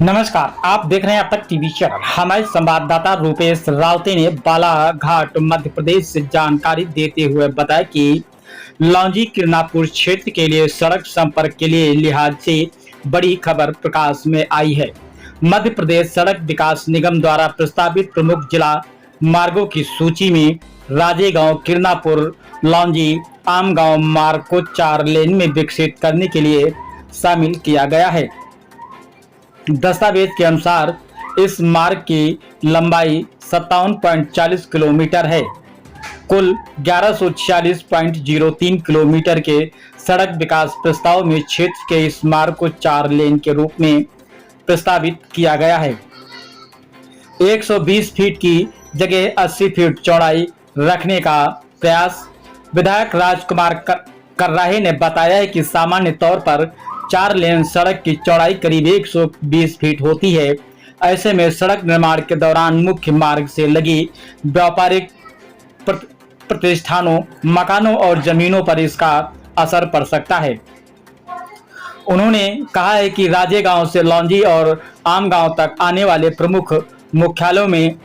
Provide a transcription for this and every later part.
नमस्कार, आप देख रहे हैं अब तक टीवी चैनल। हमारे संवाददाता रूपेश रावते ने बालाघाट मध्य प्रदेश से जानकारी देते हुए बताया कि लौंजी किरनापुर क्षेत्र के लिए सड़क संपर्क के लिए लिहाज से बड़ी खबर प्रकाश में आई है। मध्य प्रदेश सड़क विकास निगम द्वारा प्रस्तावित प्रमुख जिला मार्गों की सूची में राजेगांव किरनापुर लौंजी आमगांव मार्ग को 4 लेन में विकसित करने के लिए शामिल किया गया है। दस्तावेज के अनुसार इस मार्ग की लंबाई 57.40 किलोमीटर है। कुल 1146.03 किलोमीटर के सड़क विकास प्रस्ताव में क्षेत्र के इस मार्ग को 4 लेन के रूप में प्रस्तावित किया गया है। 120 फीट की जगह 80 फीट चौड़ाई रखने का प्रयास विधायक राजकुमार कर्राहे ने बताया है कि सामान्य तौर पर 4 लेन सड़क की चौड़ाई करीब 120 फीट होती है। ऐसे में सड़क निर्माण के दौरान मुख्य मार्ग से लगी व्यापारिक प्रतिष्ठानों, मकानों और जमीनों पर इसका असर पड़ सकता है। उन्होंने कहा है कि राजेगांव से लौंजी और आमगांव तक आने वाले प्रमुख मुख्यालयों में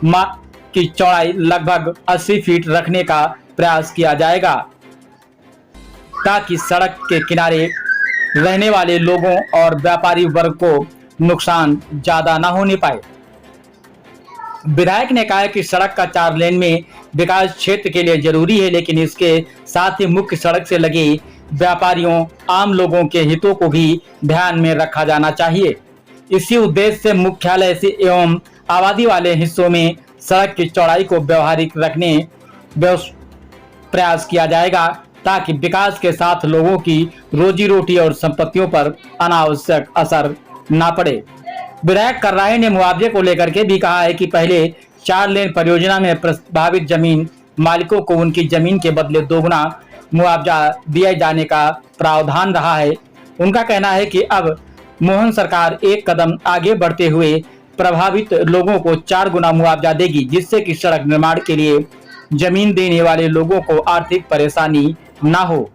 मार्ग की चौड़ाई लगभग 80 फीट रखने का प्रयास किया जाएगा ताकि सड़क के किनारे रहने वाले लोगों और व्यापारी वर्ग को नुकसान ज्यादा न होने पाए। विधायक ने कहा कि सड़क का 4 लेन में विकास क्षेत्र के लिए जरूरी है, लेकिन इसके साथ ही मुख्य सड़क से लगे व्यापारियों, आम लोगों के हितों को भी ध्यान में रखा जाना चाहिए। इसी उद्देश्य से मुख्यालय से एवं आबादी वाले हिस्सों में सड़क की चौड़ाई को व्यवहारिक रखने प्रयास किया जाएगा ताकि विकास के साथ लोगों की रोजी रोटी और संपत्तियों पर अनावश्यक असर न पड़े। विधायक कर्राहे ने मुआवजे को लेकर के भी कहा है कि पहले 4 लेन परियोजना में प्रभावित जमीन मालिकों को उनकी जमीन के बदले दोगुना मुआवजा दिए जाने का प्रावधान रहा है। उनका कहना है कि अब मोहन सरकार एक कदम आगे बढ़ते हुए प्रभावित लोगों को 4 गुना मुआवजा देगी, जिससे कि सड़क निर्माण के लिए जमीन देने वाले लोगों को आर्थिक परेशानी न हो।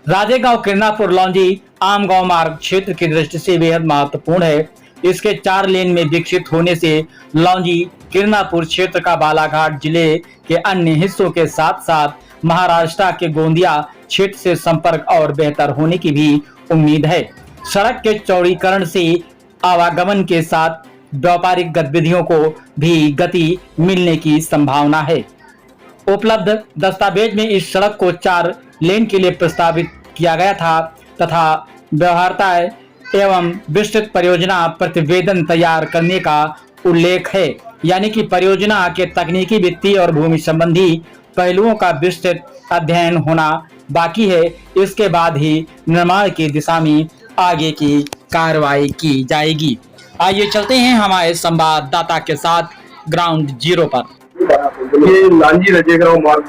राजेगांव किरनापुर लौंजी आमगांव मार्ग क्षेत्र की दृष्टि से बेहद महत्वपूर्ण है। इसके 4 लेन में विकसित होने से लौंजी किरनापुर क्षेत्र का बालाघाट जिले के अन्य हिस्सों के साथ साथ महाराष्ट्र के गोंदिया क्षेत्र से संपर्क और बेहतर होने की भी उम्मीद है। सड़क के चौड़ीकरण से आवागमन के साथ व्यापारिक गतिविधियों को भी गति मिलने की संभावना है। उपलब्ध दस्तावेज में इस सड़क को 4 लेन के लिए प्रस्तावित किया गया था तथा व्यवहार्यता एवं विस्तृत परियोजना प्रतिवेदन तैयार करने का उल्लेख है, यानी कि परियोजना के तकनीकी, वित्तीय और भूमि संबंधी पहलुओं का विस्तृत अध्ययन होना बाकी है। इसके बाद ही निर्माण की दिशा में आगे की कार्रवाई की जाएगी। आइए चलते हैं हमारे संवाददाता के साथ ग्राउंड जीरो पर। ये लांजी राजेगांव मार्ग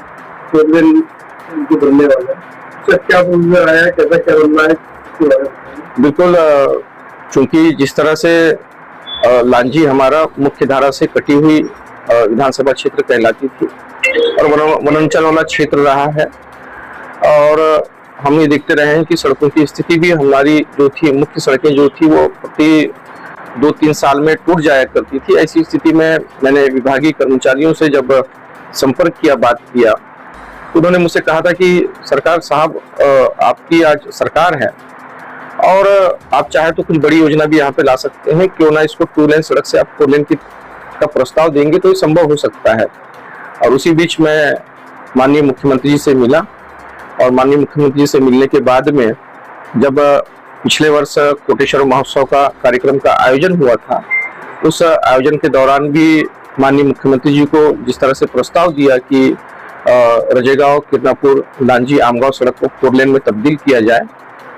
4 लेन जो बनने वाला है, उसका क्या प्रोसीजर आया है, कैसा क्या बनना है? बिल्कुल, चूंकि जिस तरह से लांजी हमारा मुख्य धारा से कटी हुई विधानसभा क्षेत्र कहलाती थी और वनांचल वाला क्षेत्र रहा है, और हम ये देखते रहे हैं कि सड़कों की स्थिति भी हमारी जो थी, मुख्य सड़कें जो थी वो प्रति 2-3 साल में टूट जाया करती थी। ऐसी स्थिति में मैंने विभागीय कर्मचारियों से जब संपर्क किया, बात किया, तो उन्होंने मुझसे कहा था कि सरकार साहब, आपकी आज सरकार है और आप चाहे तो कुछ बड़ी योजना भी यहाँ पे ला सकते हैं, क्यों ना इसको 2 लेन सड़क से आप 4 लेन का प्रस्ताव देंगे तो ये संभव हो सकता है। और उसी बीच मैं माननीय मुख्यमंत्री जी से मिला, और माननीय मुख्यमंत्री जी से मिलने के बाद में जब पिछले वर्ष कोटेश्वर महोत्सव का कार्यक्रम का आयोजन हुआ था, उस आयोजन के दौरान भी माननीय मुख्यमंत्री जी को जिस तरह से प्रस्ताव दिया कि राजेगांव किरनापुर लांजी आमगांव सड़क को 4 लेन में तब्दील किया जाए,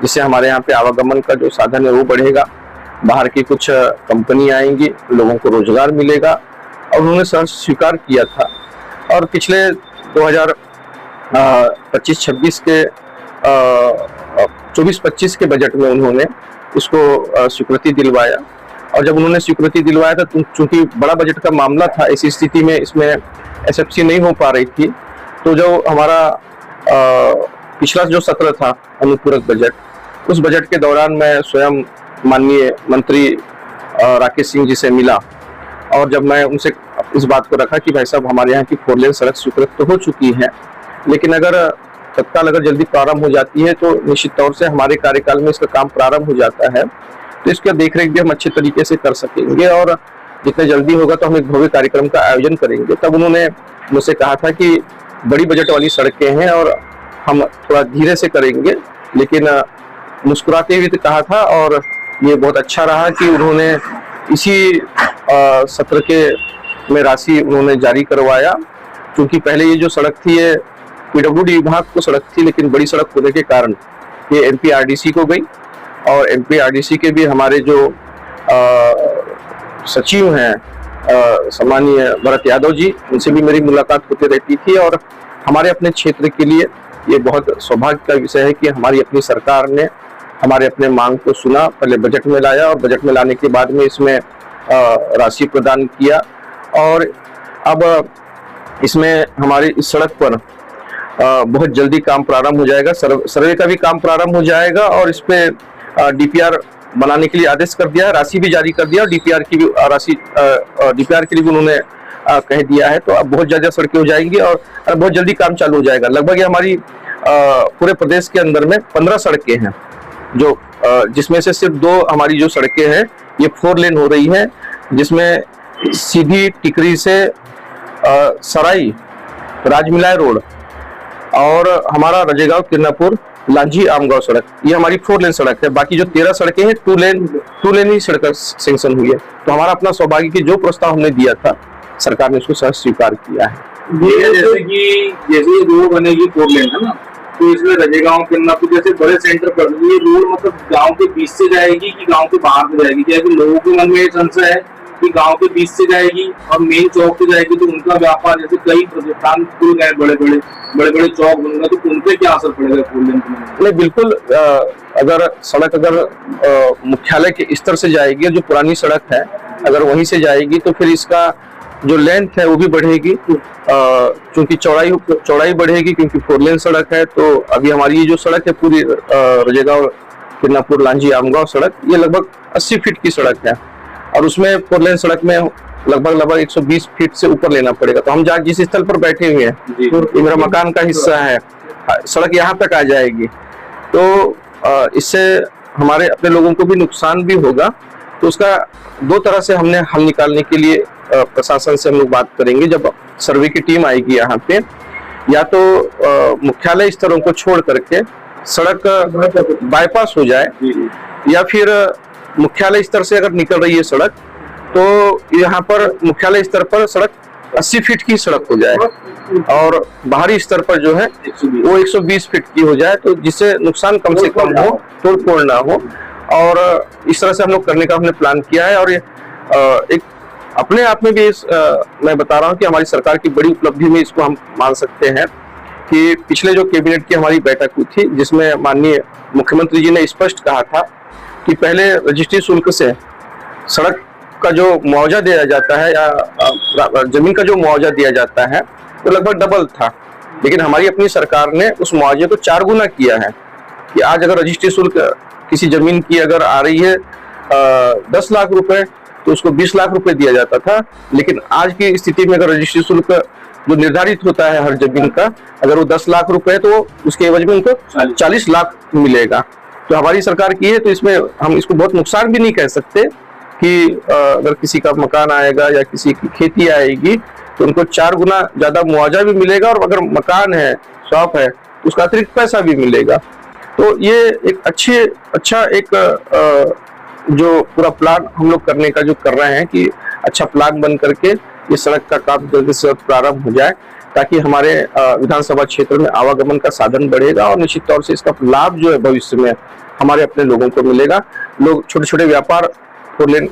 जिससे हमारे यहाँ पे आवागमन का जो साधन है वो बढ़ेगा, बाहर की कुछ कंपनी आएंगी, लोगों को रोजगार मिलेगा, और उन्होंने स्वीकार किया था। और पिछले 2025-26 के 24-25 के बजट में उन्होंने इसको स्वीकृति दिलवाया, और जब उन्होंने स्वीकृति दिलवाया था, चूंकि बड़ा बजट का मामला था, ऐसी स्थिति में इसमें एसएफसी नहीं हो पा रही थी, तो जो हमारा पिछला जो सत्र था अनुपूरक बजट, उस बजट के दौरान मैं स्वयं माननीय मंत्री राकेश सिंह जी से मिला, और जब मैं उनसे इस बात को रखा कि भाई साहब हमारे यहाँ की 4 लेन सड़क स्वीकृत तो हो चुकी है, लेकिन अगर तत्काल अगर जल्दी प्रारंभ हो जाती है तो निश्चित तौर से हमारे कार्यकाल में इसका काम प्रारंभ हो जाता है, तो इसका देखरेख भी हम अच्छे तरीके से कर सकेंगे और जितना जल्दी होगा तो हम एक भव्य कार्यक्रम का आयोजन करेंगे। तब उन्होंने मुझसे कहा था कि बड़ी बजट वाली सड़कें हैं और हम थोड़ा धीरे से करेंगे, लेकिन मुस्कुराते हुए कहा था, और ये बहुत अच्छा रहा कि उन्होंने इसी सत्र के में राशि उन्होंने जारी करवाया। क्योंकि पहले ये जो सड़क थी ये पीडब्ल्यूडी विभाग को सड़क थी, लेकिन बड़ी सड़क होने के कारण ये एमपीआरडीसी को गई, और एमपीआरडीसी के भी हमारे जो सचिव हैं सम्मानीय भरत यादव जी, उनसे भी मेरी मुलाकात होती रहती थी, और हमारे अपने क्षेत्र के लिए ये बहुत सौभाग्य का विषय है कि हमारी अपनी सरकार ने हमारे अपने मांग को सुना, पहले बजट में लाया और बजट में लाने के बाद में इसमें राशि प्रदान किया, और अब इसमें हमारी इस सड़क पर बहुत जल्दी काम प्रारंभ हो जाएगा। सर्वे का भी काम प्रारंभ हो जाएगा, और इस पे डीपीआर बनाने के लिए आदेश कर दिया है, राशि भी जारी कर दिया, और डीपीआर की भी राशि डीपीआर के लिए भी उन्होंने कह दिया है। तो अब बहुत ज्यादा सड़कें हो जाएंगी और बहुत जल्दी काम चालू हो जाएगा। लगभग ये हमारी पूरे प्रदेश के अंदर में 15 सड़कें हैं, जो जिसमें से सिर्फ 2 हमारी जो सड़कें हैं ये 4 लेन हो रही है, जिसमें सीधी टिकरी से सराई राजमिलाय रोड और हमारा रजेगांव किरनापुर लांजी आमगांव सड़क, ये हमारी 4 लेन सड़क है। बाकी जो 13 सड़कें हैं 2 लेन ही सड़क सेंक्शन हुई है। तो हमारा अपना सौभाग्य कि जो प्रस्ताव हमने दिया था सरकार ने उसको सहर्ष स्वीकार किया है। ये जैसे रोड बनेगी 4 लेन है ना, तो इसमें रजेगांव किरनापुर जैसे बड़े सेंटर पर ये रोड मतलब गांव के बीच से जाएगी कि गांव के बाहर से जाएगी? क्या लोगों के मन में ये संशय है कि गांव के बीच से जाएगी और मेन चौक से जाएगी तो उनका व्यापार, जैसे कई प्रतिष्ठान खुल गए, बड़े चौक बन गए, तो उन पे क्या असर पड़ेगा 4 लेन पर? नहीं, बिल्कुल। अगर सड़क मुख्यालय के स्तर से जाएगी, जो पुरानी सड़क है अगर वहीं से जाएगी तो फिर इसका जो लेंथ है वो भी बढ़ेगी, क्योंकि चौड़ाई बढ़ेगी, क्योंकि 4 लेन सड़क है। तो अभी हमारी ये जो सड़क है पूरी रजेगांव किरनापुर लांजी आमगांव सड़क, ये लगभग 80 फीट की सड़क है, और उसमें 4 लेन सड़क में लगभग 120 फीट से ऊपर लेना पड़ेगा। तो हम जहाँ जिस स्थल पर बैठे हुए हैं, ये मेरा मकान का हिस्सा है, सड़क यहाँ तक आ जाएगी, तो इससे हमारे अपने लोगों को भी नुकसान भी होगा। तो उसका 2 तरह से हमने हल निकालने के लिए प्रशासन से हम लोग बात करेंगे। जब सर्वे की टीम आएगी यहाँ पे, या तो मुख्यालय स्तरों को छोड़ करके सड़क बाईपास हो जाए, या फिर मुख्यालय स्तर से अगर निकल रही है सड़क तो यहाँ पर मुख्यालय स्तर पर सड़क 80 फीट की सड़क हो जाए, और बाहरी स्तर पर जो है वो 120 फीट की हो जाए, तो जिससे नुकसान कम से कम हो, तोड़ फोड़ ना हो। और इस तरह से हम लोग करने का हमने प्लान किया है। और ये एक अपने आप में भी मैं बता रहा हूँ कि हमारी सरकार की बड़ी उपलब्धि में इसको हम मान सकते हैं कि पिछले जो कैबिनेट की हमारी बैठक हुई थी, जिसमें माननीय मुख्यमंत्री जी ने स्पष्ट कहा था कि पहले रजिस्ट्री शुल्क से सड़क का जो मुआवजा दिया जाता है या जमीन का जो मुआवजा दिया जाता है वो लगभग डबल था, लेकिन हमारी अपनी सरकार ने उस मुआवजे को 4 गुना किया है। कि आज अगर रजिस्ट्री शुल्क किसी जमीन की अगर आ रही है 10 लाख रुपए, तो उसको 20 लाख रुपए दिया जाता था, लेकिन आज की स्थिति में अगर रजिस्ट्री शुल्क जो निर्धारित होता है हर जमीन का, अगर वो 10 लाख रुपए है तो उसके एवज में उनको 40 लाख मिलेगा। तो हमारी सरकार की है, तो इसमें हम इसको बहुत नुकसान भी नहीं कह सकते कि अगर किसी का मकान आएगा या किसी की खेती आएगी तो उनको 4 गुना ज्यादा मुआवजा भी मिलेगा, और अगर मकान है, शॉप है, उसका अतिरिक्त पैसा भी मिलेगा। तो ये एक अच्छा एक जो पूरा प्लान हम लोग करने का जो कर रहे हैं कि अच्छा प्लान बन करके ये सड़क का काम जल्दी से प्रारंभ हो जाए, ताकि हमारे विधानसभा क्षेत्र में आवागमन का साधन बढ़ेगा, और निश्चित तौर से इसका लाभ जो है भविष्य में हमारे अपने लोगों को मिलेगा। लोग छोटे छोटे व्यापार 4 लेन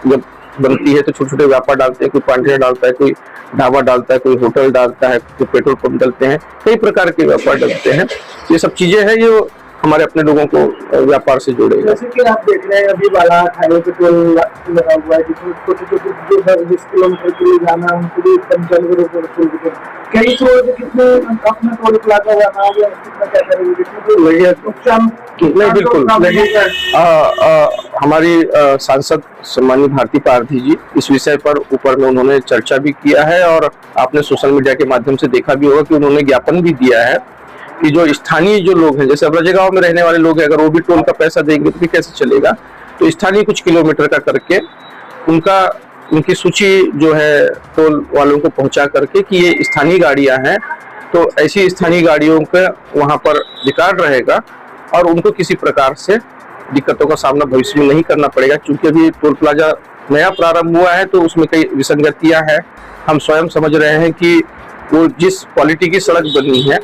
जब बनती है तो छोटे छोटे व्यापार डालते हैं, कोई पांठिया डालता है, कोई ढाबा डालता है, कोई होटल डालता है, कोई पेट्रोल पंप डालते हैं, कई प्रकार के व्यापार डालते हैं। ये सब चीजें हैं जो हमारे अपने लोगों को व्यापार से जोड़ेगा। जैसे कि आप देख रहे हैं अभी बालाघाट हाईवे पे टोल लगा हुआ है, जिसमें छोटे छोटे जो 10-20 किलोमीटर के लिए जाना है उनको भी 95 रुपये टोल देते हैं। कई शोर कितने अपना टोल प्लाजा बना हुआ है, कितना क्या करेंगे, नहीं बिल्कुल हमारी सांसद सम्मानीय भारती पारधी जी इस विषय पर ऊपर में उन्होंने चर्चा भी किया है और आपने सोशल मीडिया के माध्यम से देखा भी होगा कि उन्होंने ज्ञापन भी दिया है कि जो स्थानीय जो लोग हैं, जैसे अब रजेगांव में रहने वाले लोग हैं, अगर वो भी टोल का पैसा देंगे तो फिर कैसे चलेगा। तो स्थानीय कुछ किलोमीटर का करके उनकी सूची जो है टोल वालों को पहुंचा करके कि ये स्थानीय गाड़ियां हैं, तो ऐसी स्थानीय गाड़ियों का वहां पर रिकॉर्ड रहेगा और उनको किसी प्रकार से दिक्कतों का सामना भविष्य में नहीं करना पड़ेगा। क्योंकि अभी टोल प्लाजा नया प्रारंभ हुआ है तो उसमें कई विसंगतियां हैं। हम स्वयं समझ रहे हैं कि वो जिस क्वालिटी की सड़क बनी है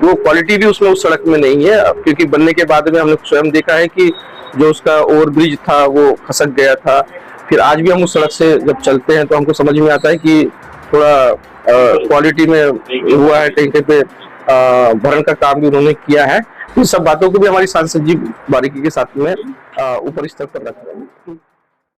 वो क्वालिटी भी उसमें उस सड़क में नहीं है, क्योंकि बनने के बाद में हमने स्वयं देखा है कि जो उसका ओवरब्रिज था वो खसक गया था। फिर आज भी हम उस सड़क से जब चलते हैं तो हमको समझ में आता है कि थोड़ा क्वालिटी में हुआ है, कहीं पे भरण का काम भी उन्होंने किया है। इन सब बातों को भी हमारी सांसद जी बारीकी के साथ में ऊपर स्तर पर रख रहे हैं।